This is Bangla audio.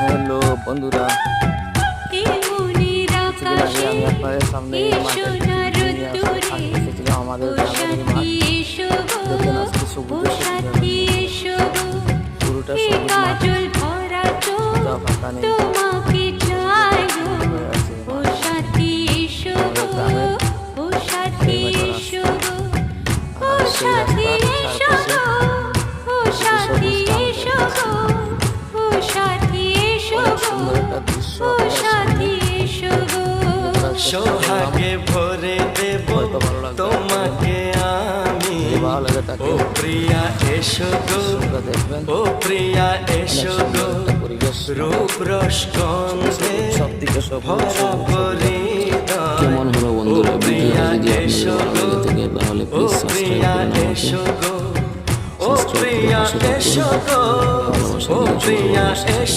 হ্যালো বন্ধুরা, কিছুদিন আগে আমি আপনাদের সামনে এই মাঠের নিয়ে এসেছিলাম। আমাদের গ্রামের মাঠ দেখেন, আজকে সবুজ পুরোটা সবুজ মাঠ, ফাঁকা নেই। সোহাগে ভরে দেব তোমাকে আমি, ও প্রিয়া এসো গো, ও প্রিয়া এসো গো, রূপ রসগন্ধে ভরা পরিণয়। ও প্রিয়া এসো গো, ও প্রিয়া এসো গো, ও প্রিয়া এসো গো, ও প্রিয়া এসো